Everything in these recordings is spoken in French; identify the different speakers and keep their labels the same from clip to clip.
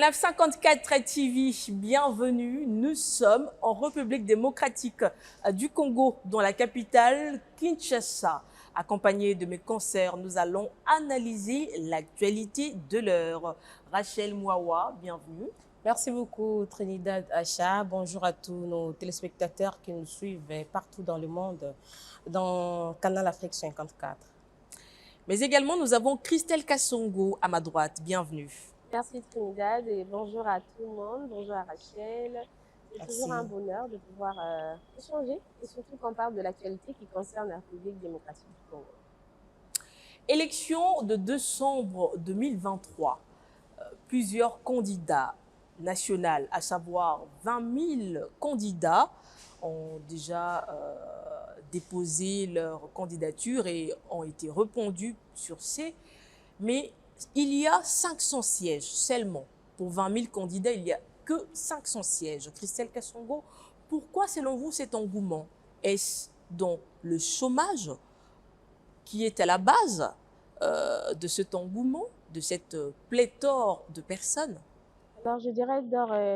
Speaker 1: Canal 54 TV, bienvenue. Nous sommes en République démocratique du Congo, dans la capitale Kinshasa. Accompagné de mes consoeurs, nous allons analyser l'actualité de l'heure. Rachel Mouawa, bienvenue.
Speaker 2: Merci beaucoup Trinidad Acha. Bonjour à tous nos téléspectateurs qui nous suivent partout dans le monde, dans Canal Afrique 54.
Speaker 1: Mais également, nous avons Christelle Kassongo à ma droite. Bienvenue.
Speaker 3: Merci Trinidad et bonjour à tout le monde. Bonjour à Rachel. C'est toujours un bonheur de pouvoir échanger et surtout qu'on parle de l'actualité qui concerne la République démocratique du Congo.
Speaker 1: Élection de décembre 2023. Plusieurs candidats nationaux, à savoir 20 000 candidats, ont déjà déposé leur candidature et ont été répondus sur ces. Mais il y a 500 sièges seulement. Pour 20 000 candidats, il n'y a que 500 sièges. Christelle Kassongo, pourquoi selon vous cet engouement? Est-ce dans le chômage qui est à la base de cet engouement, de cette pléthore de personnes?
Speaker 3: Alors je dirais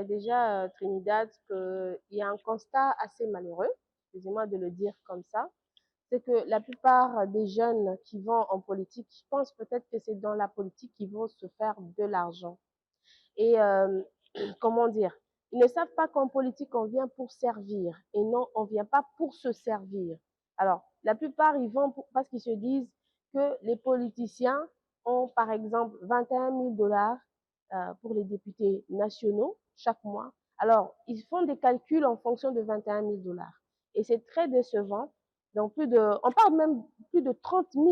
Speaker 3: déjà, Trinidad, qu'il y a un constat assez malheureux, excusez-moi de le dire comme ça, c'est que la plupart des jeunes qui vont en politique, je pense peut-être que c'est dans la politique qu'ils vont se faire de l'argent. Et comment dire, ils ne savent pas qu'en politique, on vient pour servir et non, on ne vient pas pour se servir. Alors, la plupart, ils vont parce qu'ils se disent que les politiciens ont, par exemple, 21 000 dollars pour les députés nationaux chaque mois. Alors, ils font des calculs en fonction de 21 000 dollars. Et c'est très décevant. Donc, on parle même plus de 30 000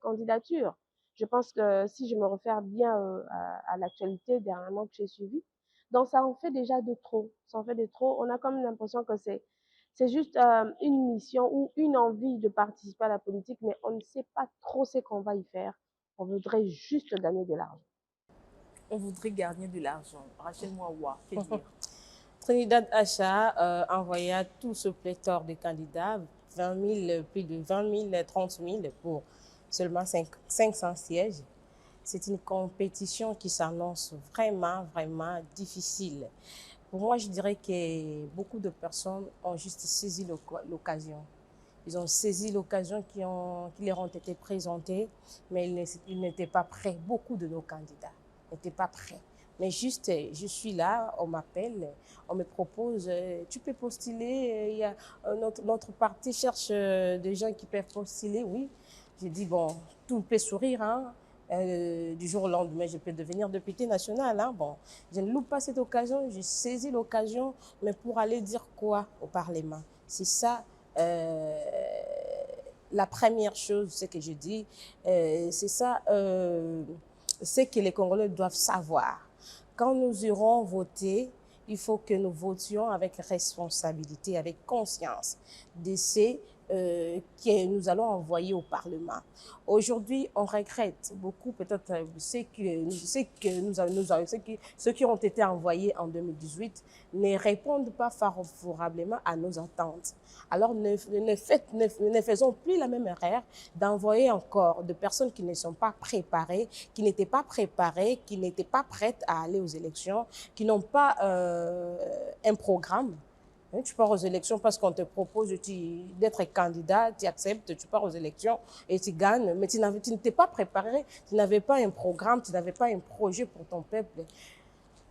Speaker 3: candidatures. Je pense que si je me réfère bien à l'actualité dernièrement que j'ai suivie, donc ça en fait déjà de trop. Ça en fait de trop. On a comme l'impression que c'est juste une mission ou une envie de participer à la politique, mais on ne sait pas trop ce qu'on va y faire. On voudrait juste gagner de l'argent.
Speaker 1: On voudrait gagner de l'argent. Rachel Mouawa, que dire?
Speaker 2: Trinidad Acha envoya tout ce pléthore de candidats, 20 000, plus de 20 000, 30 000 pour seulement 500 sièges. C'est une compétition qui s'annonce vraiment, vraiment difficile. Pour moi, je dirais que beaucoup de personnes ont juste saisi l'occasion. Ils ont saisi l'occasion qui leur ont été présentées, mais ils n'étaient pas prêts. Beaucoup de nos candidats n'étaient pas prêts. Mais juste, je suis là, on m'appelle, on me propose, tu peux postuler, il y a notre parti cherche des gens qui peuvent postuler, oui. J'ai dit, bon, tout peut sourire, hein. Du jour au lendemain, je peux devenir député national. Hein. Bon, je ne loupe pas cette occasion, j'ai saisi l'occasion, mais pour aller dire quoi au Parlement? C'est ça, la première chose, c'est que je dis, c'est ça, c'est que les Congolais doivent savoir. Quand nous irons voter, il faut que nous votions avec responsabilité, avec conscience de ces que nous allons envoyer au Parlement. Aujourd'hui, on regrette beaucoup peut-être ceux qui ont été envoyés en 2018 ne répondent pas favorablement à nos attentes. Alors ne faisons plus la même erreur d'envoyer encore de personnes qui ne sont pas préparées, qui n'étaient pas préparées, qui n'étaient pas prêtes à aller aux élections, qui n'ont pas un programme. Tu pars aux élections parce qu'on te propose d'être candidat, tu acceptes, tu pars aux élections et tu gagnes, mais tu n'étais pas préparé, tu n'avais pas un programme, tu n'avais pas un projet pour ton peuple.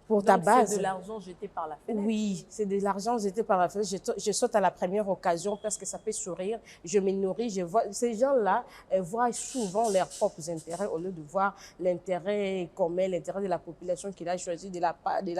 Speaker 2: Pour ta base.
Speaker 1: C'est de l'argent jeté par la fenêtre.
Speaker 2: Oui, c'est de l'argent jeté par la fenêtre. Je saute à la première occasion parce que ça fait sourire. Je me nourris. Je vois, ces gens-là voient souvent leurs propres intérêts au lieu de voir l'intérêt commun, l'intérêt de la population qu'il a choisi de la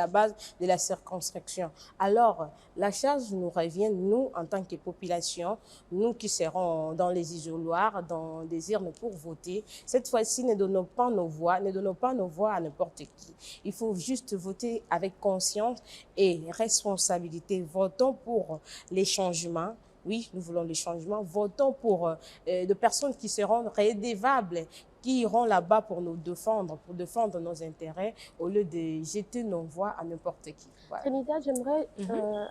Speaker 2: base de la circonscription. Alors, la charge nous revient, nous, en tant que population, nous qui serons dans les isoloirs, dans des urnes pour voter. Cette fois-ci, ne donnons pas nos voix à n'importe qui. Il faut juste voter avec conscience et responsabilité. Votons pour les changements. Oui, nous voulons les changements. Votons pour des personnes qui seront redevables, qui iront là-bas pour nous défendre, pour défendre nos intérêts, au lieu de jeter nos voix à n'importe qui.
Speaker 3: Voilà. Trinidad, j'aimerais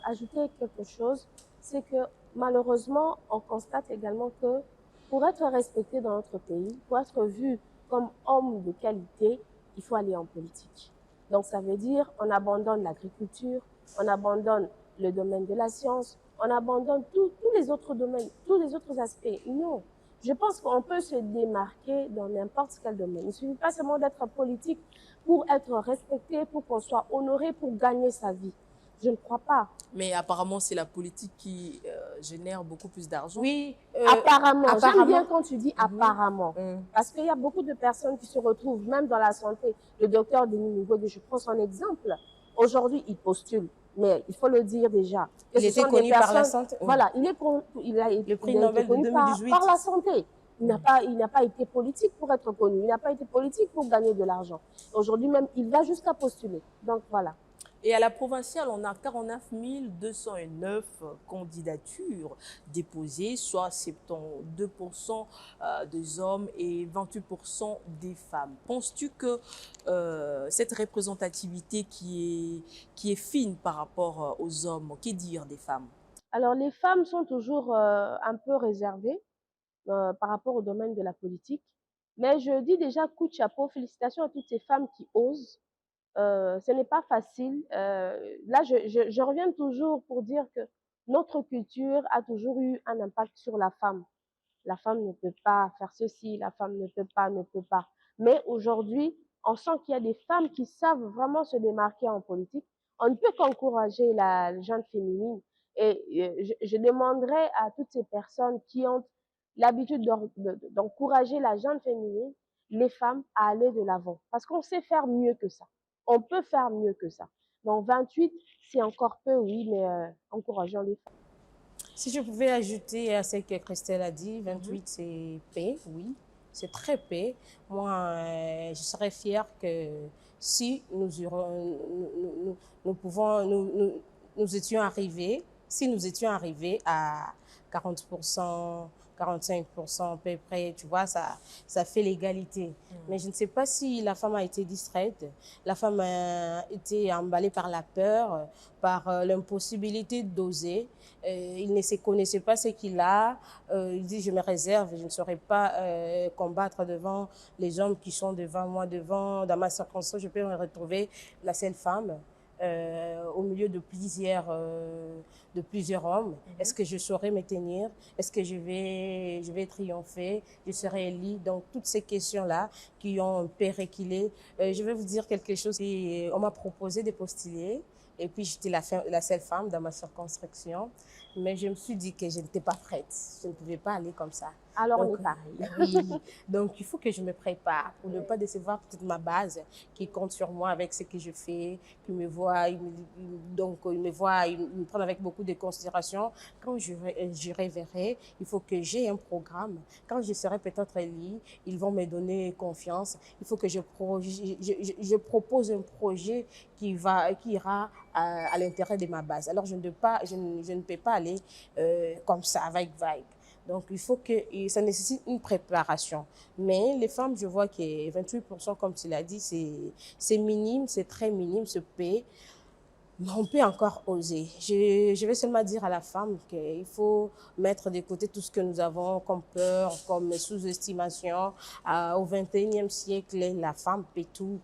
Speaker 3: ajouter quelque chose. C'est que malheureusement, on constate également que pour être respecté dans notre pays, pour être vu comme homme de qualité, il faut aller en politique. Donc, ça veut dire on abandonne l'agriculture, on abandonne le domaine de la science, on abandonne tous les autres domaines, tous les autres aspects. Non. Je pense qu'on peut se démarquer dans n'importe quel domaine. Il ne suffit pas seulement d'être politique pour être respecté, pour qu'on soit honoré, pour gagner sa vie. Je ne crois pas.
Speaker 1: Mais apparemment, c'est la politique qui génère beaucoup plus d'argent.
Speaker 2: Oui,
Speaker 3: Apparemment, j'aime bien
Speaker 2: apparemment.
Speaker 3: quand tu dis apparemment, parce qu'il y a beaucoup de personnes qui se retrouvent, même dans la santé. Le docteur Denis Mukwege, je prends son exemple. Aujourd'hui, il postule, mais il faut le dire déjà. Que
Speaker 2: Il
Speaker 3: ce
Speaker 2: était
Speaker 3: sont des
Speaker 2: connu par la
Speaker 3: personnes,
Speaker 2: santé.
Speaker 3: voilà, il a
Speaker 2: Le
Speaker 3: été
Speaker 2: prix Nobel de
Speaker 3: connu
Speaker 2: 2018.
Speaker 3: par la santé. Il n'a pas été politique pour être connu, il n'a pas été politique pour gagner de l'argent. Aujourd'hui même, il va jusqu'à postuler. Donc voilà.
Speaker 1: Et à la provinciale, on a 49 209 candidatures déposées, soit 72% des hommes et 28% des femmes. Penses-tu que cette représentativité qui est fine par rapport aux hommes, qu'est dire des femmes?
Speaker 3: Alors les femmes sont toujours un peu réservées par rapport au domaine de la politique. Mais je dis déjà coup de chapeau, félicitations à toutes ces femmes qui osent. Ce n'est pas facile. Là, je reviens toujours pour dire que notre culture a toujours eu un impact sur la femme. La femme ne peut pas faire ceci, la femme ne peut pas, ne peut pas. Mais aujourd'hui, on sent qu'il y a des femmes qui savent vraiment se démarquer en politique. On ne peut qu'encourager la jeune féminine. Et je demanderais à toutes ces personnes qui ont l'habitude d'encourager la jeune féminine, les femmes, à aller de l'avant. Parce qu'on sait faire mieux que ça. On peut faire mieux que ça. Donc 28, c'est encore peu, oui, mais encourageons les femmes.
Speaker 2: Si je pouvais ajouter à ce que Christelle a dit, 28 c'est paix, oui, c'est très paix. Moi, je serais fière que si nous pouvons, nous étions arrivés, si nous étions arrivés à 40%, 45% à peu près, tu vois, ça fait l'égalité. Mais je ne sais pas si la femme a été distraite, la femme a été emballée par la peur, par l'impossibilité d'oser. Il ne se connaissait pas ce qu'il a. Il dit, je me réserve, je ne saurais pas combattre devant les hommes qui sont devant moi, dans ma circonstance, je peux me retrouver la seule femme. Au milieu de plusieurs hommes. Est-ce que je saurais me tenir? Est-ce que je vais triompher? Je serai élue? Donc, toutes ces questions-là qui ont périclité. Je vais vous dire quelque chose. On m'a proposé de postuler. Et puis, j'étais la seule femme dans ma circonscription. Mais je me suis dit que je n'étais pas prête. Je ne pouvais pas aller comme ça.
Speaker 3: Alors,
Speaker 2: Donc,
Speaker 3: on est pareil.
Speaker 2: oui. Donc, il faut que je me prépare pour ne pas décevoir peut-être ma base qui compte sur moi avec ce que je fais, qui me voit, donc ils me voient, ils me prennent avec beaucoup de considération. Quand je verrai, il faut que j'ai un programme. Quand je serai peut-être élue, ils vont me donner confiance. Il faut que je propose un projet qui ira à l'intérêt de ma base. Alors, je ne peux pas aller comme ça, avec vague. Donc, il faut que ça nécessite une préparation. Mais les femmes, je vois que 28%, comme tu l'as dit, c'est minime, c'est très minime, ce paie. Mais on peut encore oser. Je vais seulement dire à la femme qu'il faut mettre de côté tout ce que nous avons comme peur, comme sous-estimation. Au 21e siècle, la femme peut tout.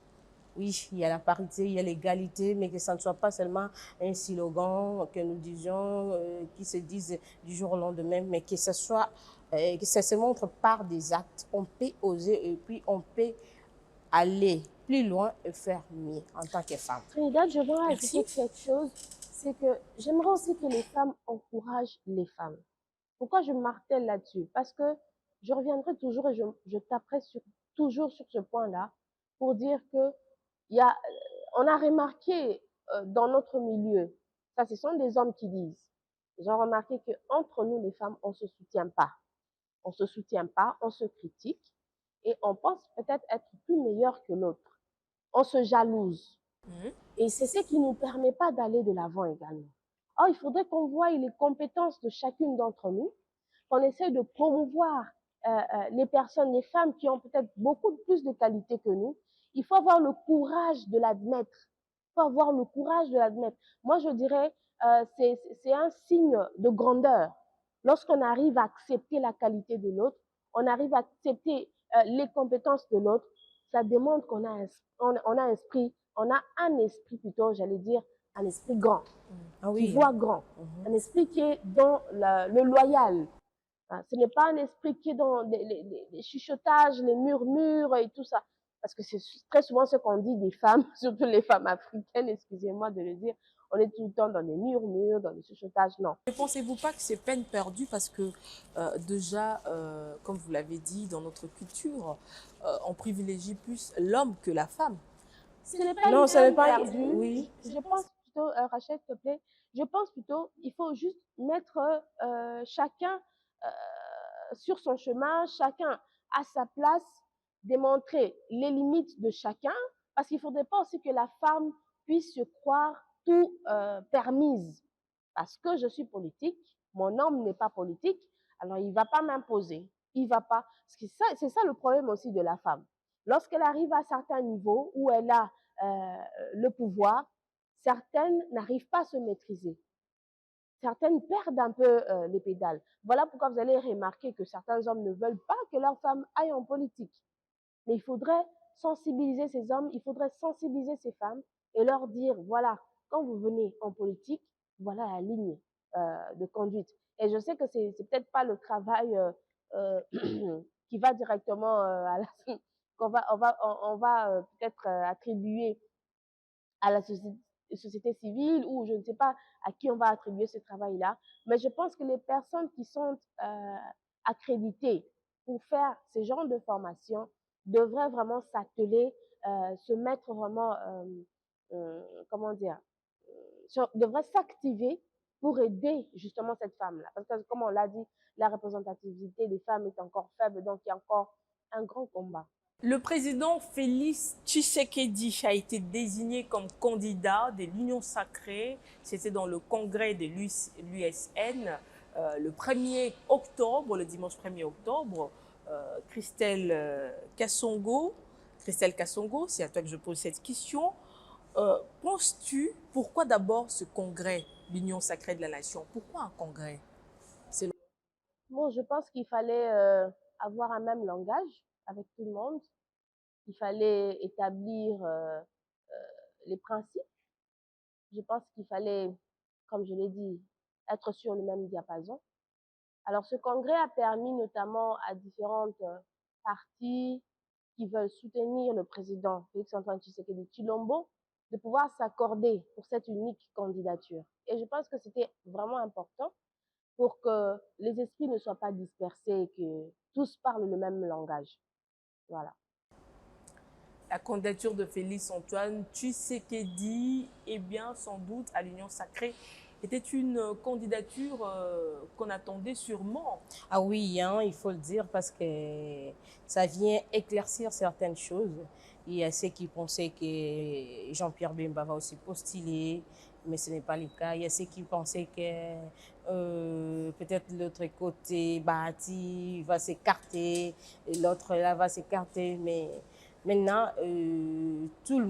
Speaker 2: Oui, il y a la parité, il y a l'égalité, mais que ça ne soit pas seulement un slogan que nous disions, qui se disent du jour au lendemain, mais que ça soit, que ça se montre par des actes. On peut oser et puis on peut aller plus loin et faire mieux en tant que femme.
Speaker 3: Trinidad, je veux ajouter quelque chose, c'est que j'aimerais aussi que les femmes encouragent les femmes. Pourquoi je martèle là-dessus? Parce que je reviendrai toujours et je taperai toujours sur ce point-là pour dire que on a remarqué dans notre milieu, ça ce sont des hommes qui disent, ils ont remarqué qu'entre nous les femmes, on ne se soutient pas. On ne se soutient pas, on se critique et on pense peut-être être plus meilleur que l'autre. On se jalouse. Et c'est ce qui ne nous permet pas d'aller de l'avant également. Or, il faudrait qu'on voie les compétences de chacune d'entre nous, qu'on essaie de promouvoir les personnes, les femmes qui ont peut-être beaucoup plus de qualités que nous. Il faut avoir le courage de l'admettre. Il faut avoir le courage de l'admettre. Moi, je dirais, c'est un signe de grandeur. Lorsqu'on arrive à accepter la qualité de l'autre, on arrive à accepter les compétences de l'autre, ça démontre qu'on a un esprit on a un esprit plutôt, j'allais dire, un esprit grand,
Speaker 2: Ah
Speaker 3: qui
Speaker 2: oui.
Speaker 3: voit grand, un esprit qui est dans le loyal. Ce n'est pas un esprit qui est dans les chuchotages, les murmures et tout ça. Parce que c'est très souvent ce qu'on dit des femmes, surtout les femmes africaines, excusez-moi de le dire. On est tout le temps dans les murmures, dans les chuchotages. Non.
Speaker 1: Ne pensez-vous pas que c'est peine perdue parce que déjà, comme vous l'avez dit, dans notre culture, on privilégie plus l'homme que la femme.
Speaker 3: Ce n'est pas
Speaker 2: Non,
Speaker 3: une
Speaker 2: ce n'est
Speaker 3: peine
Speaker 2: pas...
Speaker 3: perdue.
Speaker 2: Oui.
Speaker 3: Je pense plutôt, Rachel, s'il te plaît, je pense plutôt il faut juste mettre chacun sur son chemin, chacun à sa place, démontrer les limites de chacun, parce qu'il ne faudrait pas aussi que la femme puisse se croire tout permise. Parce que je suis politique, mon homme n'est pas politique, alors il ne va pas m'imposer. Il va pas. C'est ça le problème aussi de la femme. Lorsqu'elle arrive à certains niveaux où elle a le pouvoir, certaines n'arrivent pas à se maîtriser. Certaines perdent un peu les pédales. Voilà pourquoi vous allez remarquer que certains hommes ne veulent pas que leurs femmes aillent en politique. Mais il faudrait sensibiliser ces hommes, il faudrait sensibiliser ces femmes et leur dire, voilà, quand vous venez en politique, voilà la ligne de conduite. Et je sais que c'est peut-être pas le travail qui va directement à la on va peut-être attribuer à la société civile ou je ne sais pas à qui on va attribuer ce travail-là. Mais je pense que les personnes qui sont accréditées pour faire ce genre de formation devraient vraiment s'atteler, se mettre vraiment, comment dire, devraient s'activer pour aider justement cette femme-là. Parce que comme on l'a dit, la représentativité des femmes est encore faible, donc il y a encore un grand combat.
Speaker 1: Le président Félix Tshisekedi a été désigné comme candidat de l'Union sacrée. C'était dans le congrès de l'USN le 1er octobre, le dimanche 1er octobre. Christelle Kassongo, c'est à toi que je pose cette question. Penses-tu, pourquoi d'abord ce congrès, l'Union sacrée de la nation? Pourquoi un congrès?
Speaker 3: Bon, je pense qu'il fallait avoir un même langage avec tout le monde. Il fallait établir les principes. Je pense qu'il fallait, comme je l'ai dit, être sur le même diapason. Alors, ce congrès a permis notamment à différentes parties qui veulent soutenir le président Félix-Antoine Tshisekedi Tshilombo de pouvoir s'accorder pour cette unique candidature. Et je pense que c'était vraiment important pour que les esprits ne soient pas dispersés et que tous parlent le même langage. Voilà.
Speaker 1: La candidature de Félix-Antoine Tshisekedi, eh bien, sans doute, à l'Union sacrée, était une candidature qu'on attendait sûrement.
Speaker 2: Ah oui, hein, il faut le dire parce que ça vient éclaircir certaines choses. Il y a ceux qui pensaient que Jean-Pierre Bemba va aussi postuler, mais ce n'est pas le cas. Il y a ceux qui pensaient que peut-être l'autre côté, Bahati va s'écarter, et l'autre là va s'écarter, mais maintenant, tout le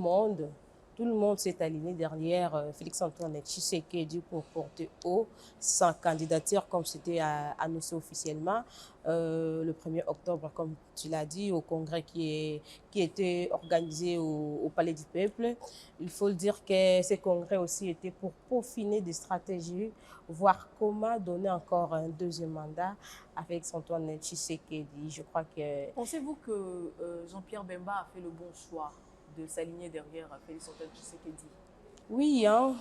Speaker 2: monde s'est aligné derrière Félix-Antoine Tshisekedi pour porter haut sa candidature comme c'était annoncé officiellement le 1er octobre, comme tu l'as dit, au congrès qui était organisé au Palais du Peuple. Il faut le dire que ce congrès aussi était pour peaufiner des stratégies, voir comment donner encore un deuxième mandat avec Antoine Tshisekedi. Je crois que...
Speaker 1: Pensez-vous que Jean-Pierre Bemba a fait le bon choix de s'aligner derrière Félix-Antoine Tshisekedi?
Speaker 2: Oui, hein,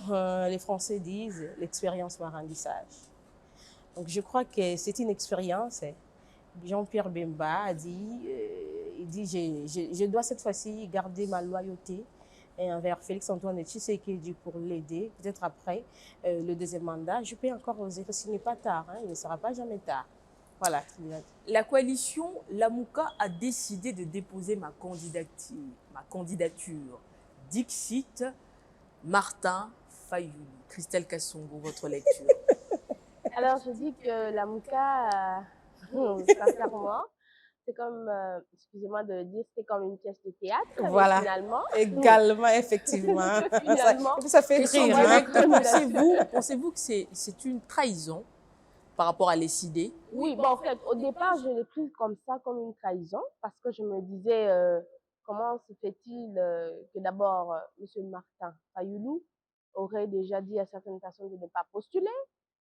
Speaker 2: les Français disent l'expérience m'a rendu sage. Donc je crois que c'est une expérience. Jean-Pierre Bemba a dit, il dit je dois cette fois-ci garder ma loyauté envers Félix-Antoine Tshisekedi pour l'aider. Peut-être après le deuxième mandat, je peux encore oser, parce qu'il n'est pas tard, hein, il ne sera pas jamais tard. Voilà.
Speaker 1: La coalition Lamouka a décidé de déposer ma candidature. Dixit, Martin Fayoulou. Christelle Kassongo, votre lecture.
Speaker 3: Alors, je dis que Lamouka, sincèrement, c'est comme, excusez-moi de le dire, c'était comme une pièce de théâtre,
Speaker 2: voilà.
Speaker 3: Finalement.
Speaker 2: Également, effectivement.
Speaker 3: Finalement.
Speaker 2: Ça fait rire. Hein?
Speaker 1: Pensez-vous que c'est une trahison par rapport à l'ECD?
Speaker 3: Oui, bon, en fait, au départ, je l'ai prise comme ça, comme une trahison, parce que je me disais, comment se fait-il que d'abord, M. Martin Fayoulou aurait déjà dit à certaines personnes de ne pas postuler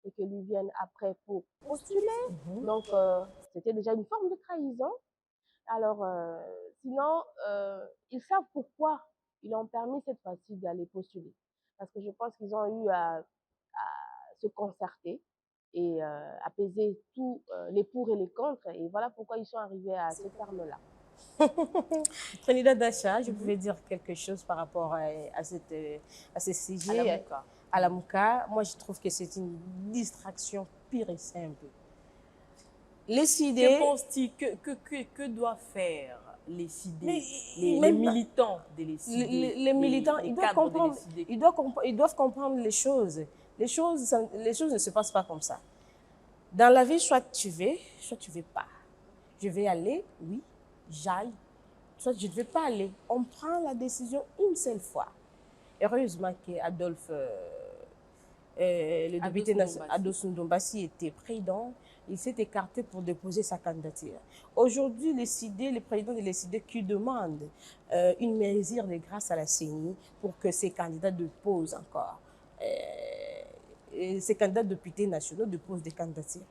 Speaker 3: et que lui viennent après pour postuler. Donc, c'était déjà une forme de trahison. Alors, sinon, ils savent pourquoi ils ont permis cette fois-ci d'aller postuler. Parce que je pense qu'ils ont eu à se concerter et apaiser tous les pour et les contre. Et voilà pourquoi ils sont arrivés à ces termes-là.
Speaker 2: Trinidad Acha, je pouvais dire quelque chose par rapport à ce sujet, à la Mouka. Moi, je trouve que c'est une distraction pure et simple. Les CID...
Speaker 1: Que penses-tu, que doivent faire les CID, les militants de les CID,
Speaker 2: les militants, ils doivent comprendre les choses. Les choses ne se passent pas comme ça. Dans la vie, soit tu veux pas. Je vais aller, oui, j'aille. Soit je ne vais pas aller. On prend la décision une seule fois. Heureusement qu'Adolphe, le député Ados Ndombassi était prudent. Il s'est écarté pour déposer sa candidature. Aujourd'hui, le président de l'ECD qui demande une mesure de grâce à la CENI pour que ces candidats déposent encore. Ces candidats députés nationaux déposent des candidatures.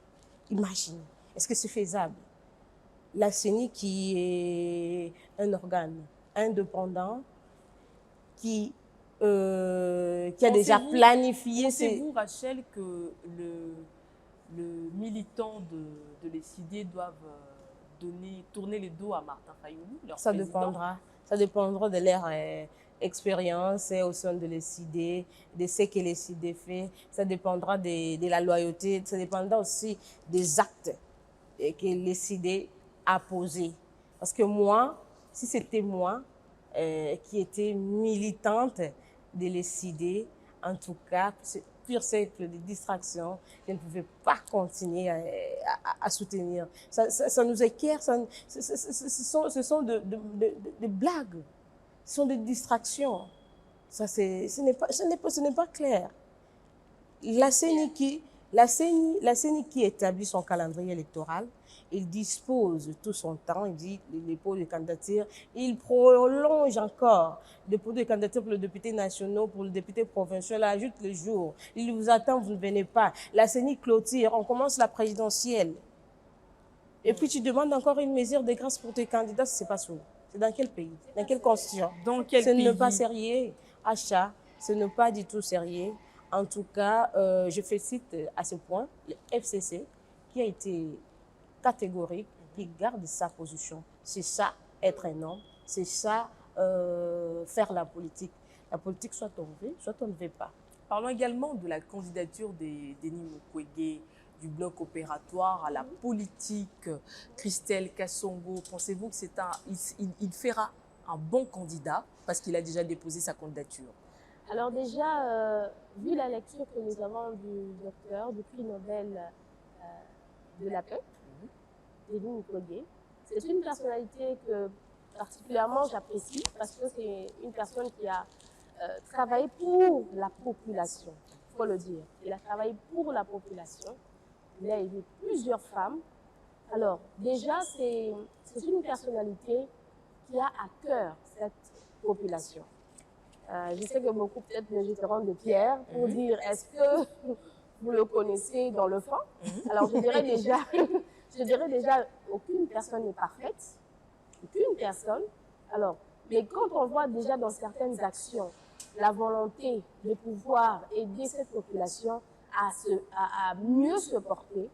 Speaker 2: Imaginez, est-ce que c'est faisable? La CENI qui est un organe indépendant qui a déjà planifié...
Speaker 1: Pensez-vous, Rachel, que le militant de l'ECD doivent tourner le dos à Martin Fayoulou, leur président?
Speaker 2: Ça dépendra de leur expérience au sein de l'ECD, de ce que l'ECD fait. Ça dépendra de la loyauté, ça dépendra aussi des actes que l'ECD a posés. Parce que moi, si c'était moi qui étais militante de l'ECD, en tout cas, c'est pur cercle de distraction, je ne pouvais pas continuer à soutenir. Ça nous équerre, ce sont des blagues, ce sont des distractions. Ce n'est pas clair. La CENI qui établit son calendrier électoral, il dispose tout son temps, il dit le dépôt de candidature, il prolonge encore le dépôt de candidature pour le député national, pour le député provincial, il ajoute le jour, il vous attend, vous ne venez pas. La CENI clôture, on commence la présidentielle. Et puis tu demandes encore une mesure de grâce pour tes candidats, c'est pas où? C'est dans quel pays? Dans quelle constitution?
Speaker 1: Dans quel pays?
Speaker 2: Ce n'est pas sérieux. Achat, ce n'est pas du tout sérieux. En tout cas, je félicite à ce point le FCC qui a été catégorique, qui garde sa position. C'est ça, être un homme. C'est ça, faire la politique. La politique, soit on veut, soit on ne veut pas.
Speaker 1: Parlons également de la candidature de Denis Mukwege du bloc opératoire à la politique. Christelle Kassongo, pensez-vous qu'il fera un bon candidat parce qu'il a déjà déposé sa candidature?
Speaker 3: Alors déjà, vu la lecture que nous avons du docteur, du prix Nobel de la paix, Denis Mukwege, c'est une personnalité que particulièrement j'apprécie parce que c'est une personne qui a travaillé pour la population, il faut le dire. Il a travaillé pour la population, il a aidé plusieurs femmes. Alors déjà, c'est une personnalité qui a à cœur cette population. Je sais que beaucoup peut-être me jeteront de pierre pour dire est-ce que vous le connaissez dans le fond? Alors je dirais déjà aucune personne n'est parfaite, aucune personne. Alors, mais quand on voit déjà dans certaines actions la volonté de pouvoir aider cette population à mieux se porter,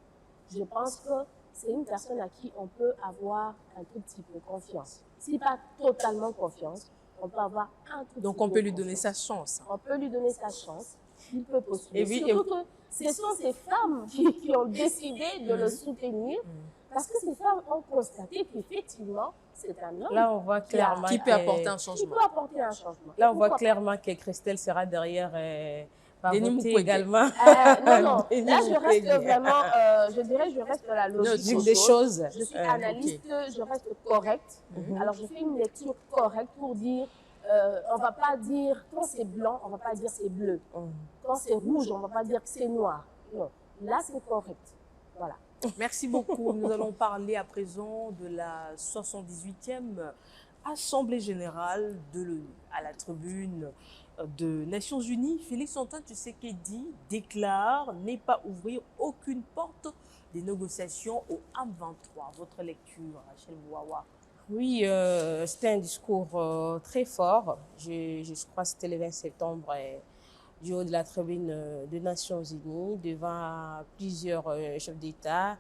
Speaker 3: je pense que c'est une personne à qui on peut avoir un tout petit peu confiance. Si pas totalement confiance, on peut avoir un tout petit peu.
Speaker 1: Donc on peut lui donner sa chance.
Speaker 3: On peut lui donner sa chance. Il peut postuler. Surtout que ce sont ces femmes qui ont décidé de le soutenir parce que ces femmes ont constaté qu'effectivement, c'est un homme.
Speaker 2: Là, on voit clairement
Speaker 1: qui peut apporter un changement.
Speaker 3: Qui peut apporter un changement.
Speaker 2: Là, on voit clairement que Christelle sera derrière
Speaker 1: Denis Mukwege
Speaker 3: Non.
Speaker 2: également.
Speaker 3: Là, je reste vraiment, je reste dans la logique
Speaker 2: des choses.
Speaker 3: Je suis analyste, je reste correcte. Alors, je fais une lecture correcte pour dire, on ne va pas dire, quand c'est blanc, on ne va pas dire c'est bleu. Quand c'est rouge, on ne va pas dire que c'est noir. Non, là, c'est correct. Voilà.
Speaker 1: Merci beaucoup. Nous allons parler à présent de la 78e Assemblée générale de l'ONU. À la tribune de Nations Unies, Félix-Antoine Tshisekedi déclare ne pas ouvrir aucune porte des négociations au M23. Votre lecture, Rachel Bouawa?
Speaker 2: Oui, c'était un discours très fort. Je crois que c'était le 20 septembre du haut de la tribune des Nations Unies, devant plusieurs chefs d'État,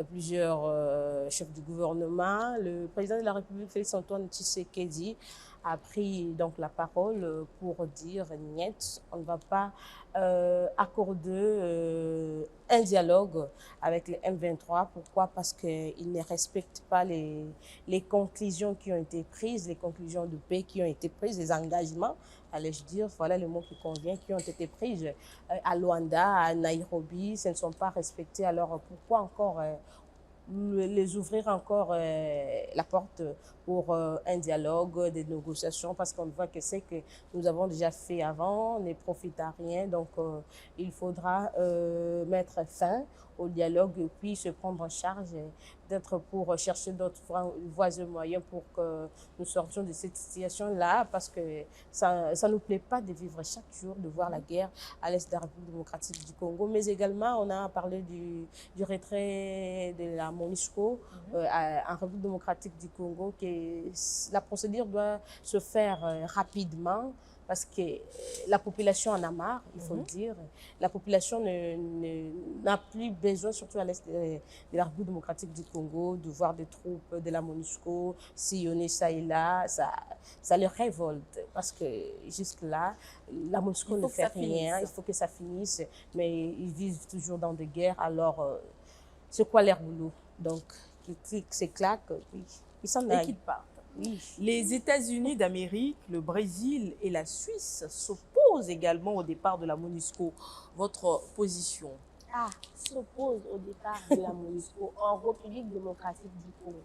Speaker 2: plusieurs chefs du gouvernement. Le président de la République, Félix-Antoine Tshisekedi, a pris donc la parole pour dire niet, on ne va pas accorder un dialogue avec le M23. Pourquoi? Parce qu'ils ne respectent pas les conclusions qui ont été prises, les conclusions de paix qui ont été prises, les engagements, allais-je dire, voilà le mot qui convient, qui ont été prises à Luanda, à Nairobi, ce ne sont pas respectés. Alors pourquoi encore les ouvrir encore la porte pour un dialogue, des négociations, parce qu'on voit que c'est que nous avons déjà fait avant, on ne profite à rien, donc il faudra mettre fin au dialogue et puis se prendre en charge d'être pour chercher d'autres voies et moyens pour que nous sortions de cette situation-là, parce que ça ne nous plaît pas de vivre chaque jour, de voir la guerre à l'est de la République démocratique du Congo, mais également on a parlé du retrait de la MONUSCO en République démocratique du Congo, que la procédure doit se faire rapidement, parce que la population en a marre, il faut le dire. La population n'a plus besoin, surtout à l'est de la République démocratique du Congo, de voir des troupes de la MONUSCO sillonner ça et là. Ça les révolte, parce que jusque-là, la MONUSCO ne fait rien, il faut que ça finisse, mais ils vivent toujours dans des guerres, alors c'est quoi leur boulot? Donc, qu'ils s'éclatent, oui, ils s'en aillent.
Speaker 1: Et qu'ils partent.
Speaker 2: Oui.
Speaker 1: Les États-Unis d'Amérique, le Brésil et la Suisse s'opposent également au départ de la MONUSCO. Votre position?
Speaker 3: S'opposent au départ de la MONUSCO en République démocratique du Congo.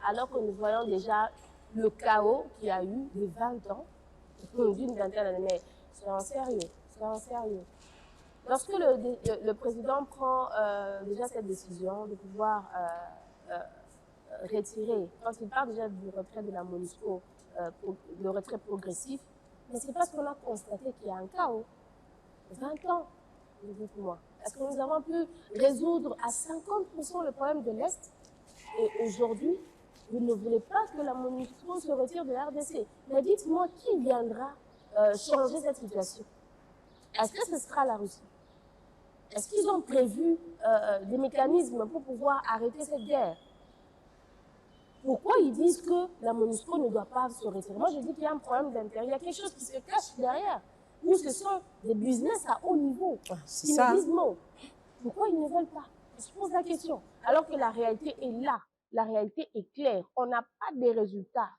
Speaker 3: Alors que nous voyons déjà le chaos qu'il y a eu de 20 ans, d'une vingtaine d'années. Mais c'est en sérieux, c'est en sérieux. Lorsque le président prend déjà cette décision de pouvoir retirer, quand il parle déjà du retrait de la MONUSCO, le retrait progressif, mais c'est parce qu'on a constaté qu'il y a un chaos. 20 ans, dites-moi. Est-ce que nous avons pu résoudre à 50% le problème de l'Est? Et aujourd'hui, vous ne voulez pas que la MONUSCO se retire de la RDC. Mais dites-moi, qui viendra changer cette situation? Est-ce que ce sera la Russie? Est-ce qu'ils ont prévu des mécanismes pour pouvoir arrêter cette guerre? Pourquoi ils disent que la MONUSCO ne doit pas se retirer? Moi, je dis qu'il y a un problème d'intérêt. Il y a quelque chose qui se cache derrière. Ou ce sont des business à haut niveau qui me disent non. Pourquoi ils ne veulent pas? On se pose la question. Alors que la réalité est là. La réalité est claire. On n'a pas des résultats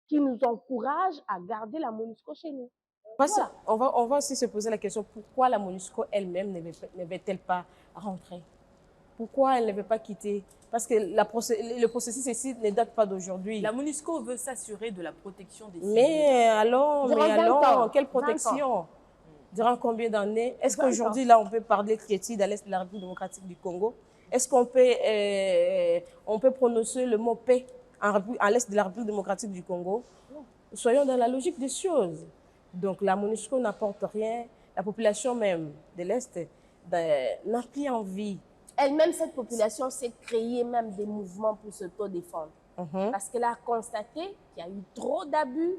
Speaker 3: qui nous encouragent à garder la MONUSCO chez nous.
Speaker 2: Voilà. On va aussi se poser la question, pourquoi la MONUSCO elle-même ne veut-elle pas rentrer? Pourquoi elle ne veut pas quitter? Parce que le processus ici ne date pas d'aujourd'hui.
Speaker 1: La MONUSCO veut s'assurer de la protection des civils.
Speaker 2: Mais allons, quelle protection? Durant combien d'années? Est-ce qu'aujourd'hui, là, on peut parler chrétien à l'est de la République démocratique du Congo? Est-ce qu'on peut prononcer le mot paix à l'est de la République démocratique du Congo? Soyons dans la logique des choses. Donc, la MONUSCO n'apporte rien. La population même de l'Est n'a plus envie.
Speaker 3: Elle-même, cette population s'est créée même des mouvements pour s'autodéfendre. Parce qu'elle a constaté qu'il y a eu trop d'abus.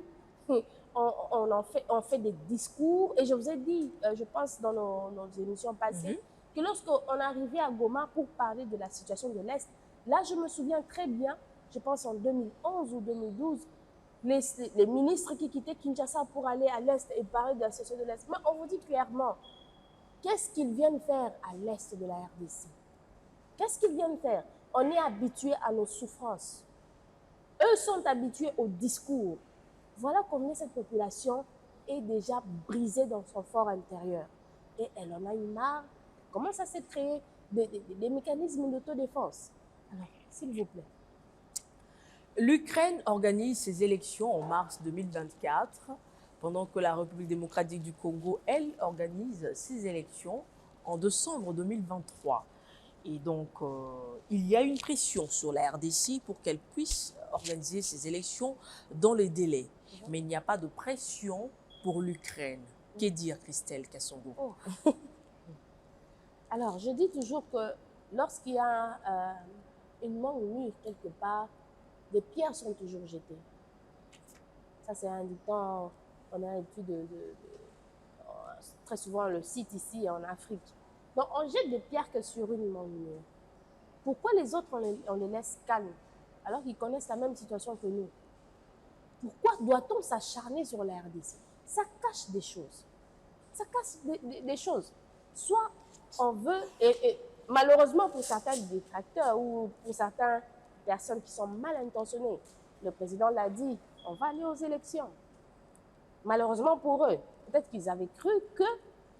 Speaker 3: On fait des discours. Et je vous ai dit, je pense dans nos émissions passées, que lorsqu'on arrivait à Goma pour parler de la situation de l'Est, là, je me souviens très bien, je pense en 2011 ou 2012, les ministres qui quittaient Kinshasa pour aller à l'Est et parler de la situation de l'Est. Mais on vous dit clairement, qu'est-ce qu'ils viennent faire à l'Est de la RDC? Qu'est-ce qu'ils viennent faire? On est habitué à nos souffrances. Eux sont habitués au discours. Voilà combien cette population est déjà brisée dans son fort intérieur. Et elle en a eu marre. Comment ça s'est créé des mécanismes d'autodéfense? Alors, s'il vous plaît.
Speaker 1: L'Ukraine organise ses élections en mars 2024, pendant que la République démocratique du Congo, elle, organise ses élections en décembre 2023. Et donc, il y a une pression sur la RDC pour qu'elle puisse organiser ces élections dans les délais. Mais il n'y a pas de pression pour l'Ukraine. Que dire, Christelle Kassongo?
Speaker 3: Oh. Alors, je dis toujours que lorsqu'il y a une manque mûre quelque part, des pierres sont toujours jetées. Ça, c'est un dicton, on a l'habitude très souvent le cite ici en Afrique. Donc, on jette des pierres que sur une manque mûre. Pourquoi les autres, on les laisse calmes alors qu'ils connaissent la même situation que nous? Pourquoi doit-on s'acharner sur la RDC? Ça cache des choses. Ça cache des choses. Soit on veut, et malheureusement pour certains détracteurs ou pour certaines personnes qui sont mal intentionnées, le président l'a dit, on va aller aux élections. Malheureusement pour eux, peut-être qu'ils avaient cru que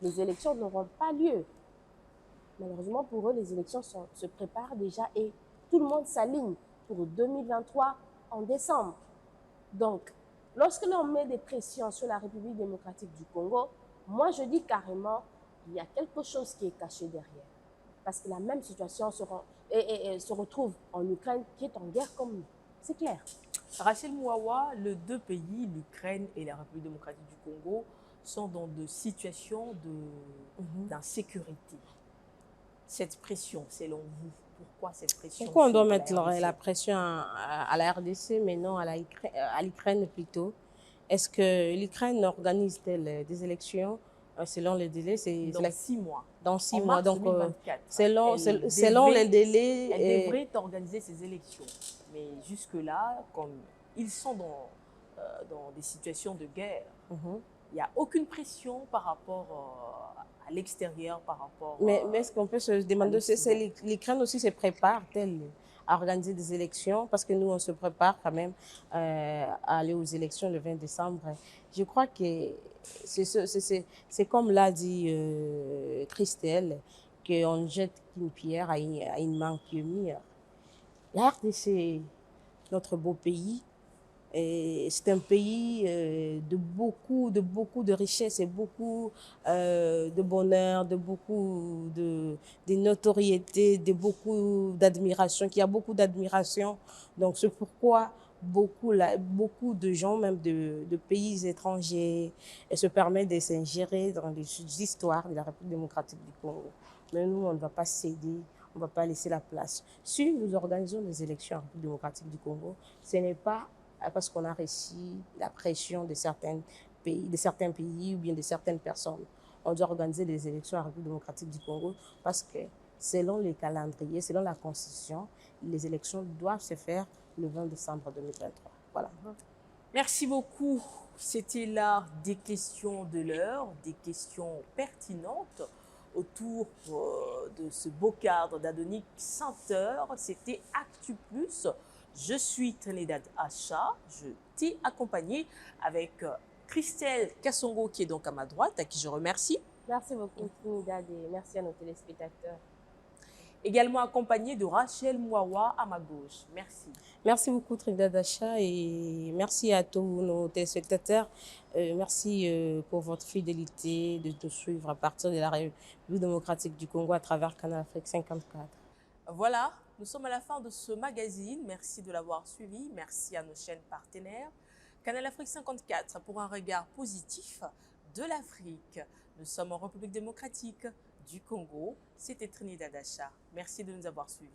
Speaker 3: les élections n'auront pas lieu. Malheureusement pour eux, les élections se préparent déjà et tout le monde s'aligne pour 2023 en décembre. Donc, lorsque l'on met des pressions sur la République démocratique du Congo, moi je dis carrément, il y a quelque chose qui est caché derrière. Parce que la même situation se retrouve en Ukraine qui est en guerre comme nous. C'est clair.
Speaker 1: Rachel Mouawa, les deux pays, l'Ukraine et la République démocratique du Congo, sont dans des situations d'insécurité. Cette pression, selon vous, pourquoi cette pression?
Speaker 2: Pourquoi on doit
Speaker 1: sur
Speaker 2: mettre la pression à la RDC, mais non à l'Ukraine plutôt? Est-ce que l'Ukraine organise-t-elle des élections selon les délais?
Speaker 1: Dans 6 mois.
Speaker 2: Dans 6
Speaker 1: En
Speaker 2: mois.
Speaker 1: mars
Speaker 2: Donc,
Speaker 1: 2024.
Speaker 2: selon les délais.
Speaker 1: Elle devrait organiser ces élections. Mais jusque-là, comme ils sont dans des situations de guerre, il n'y a aucune pression par rapport à l'extérieur, par rapport
Speaker 2: Mais est-ce qu'on peut se demander, l'Ukraine aussi se prépare-t-elle à organiser des élections? Parce que nous, on se prépare quand même à aller aux élections le 20 décembre. Je crois que c'est comme l'a dit Christelle, qu'on ne jette qu'une pierre à une main qui est mûre. La RDC, notre beau pays, c'est un pays de beaucoup de richesses et beaucoup de bonheur, de beaucoup de notoriété, de beaucoup d'admiration, qui a beaucoup d'admiration. Donc c'est pourquoi beaucoup de gens, même de pays étrangers, se permettent de s'ingérer dans les histoires de la République démocratique du Congo. Mais nous, on ne va pas céder. On ne va pas laisser la place. Si nous organisons des élections en République démocratique du Congo, ce n'est pas parce qu'on a reçu la pression de certains pays ou bien de certaines personnes. On doit organiser des élections en République démocratique du Congo parce que selon les calendriers, selon la Constitution, les élections doivent se faire le 20 décembre 2023. Voilà.
Speaker 1: Merci beaucoup. C'était là des questions de l'heure, des questions pertinentes autour de ce beau cadre d'Adonic Sainteur. C'était Actu Plus. Je suis Trinidad Acha. Je t'ai accompagné avec Christelle Kassongo qui est donc à ma droite, à qui je remercie.
Speaker 3: Merci beaucoup Trinidad et merci à nos téléspectateurs.
Speaker 1: Également accompagnée de Rachel Mouawa à ma gauche. Merci.
Speaker 2: Merci beaucoup Trinidad Acha et merci à tous nos téléspectateurs. Merci pour votre fidélité de nous suivre à partir de la République démocratique du Congo à travers Canal Afrique 54.
Speaker 1: Voilà, nous sommes à la fin de ce magazine. Merci de l'avoir suivi. Merci à nos chaînes partenaires. Canal Afrique 54 pour un regard positif de l'Afrique. Nous sommes en République démocratique du Congo. C'était Trinidad Acha. Merci de nous avoir suivis.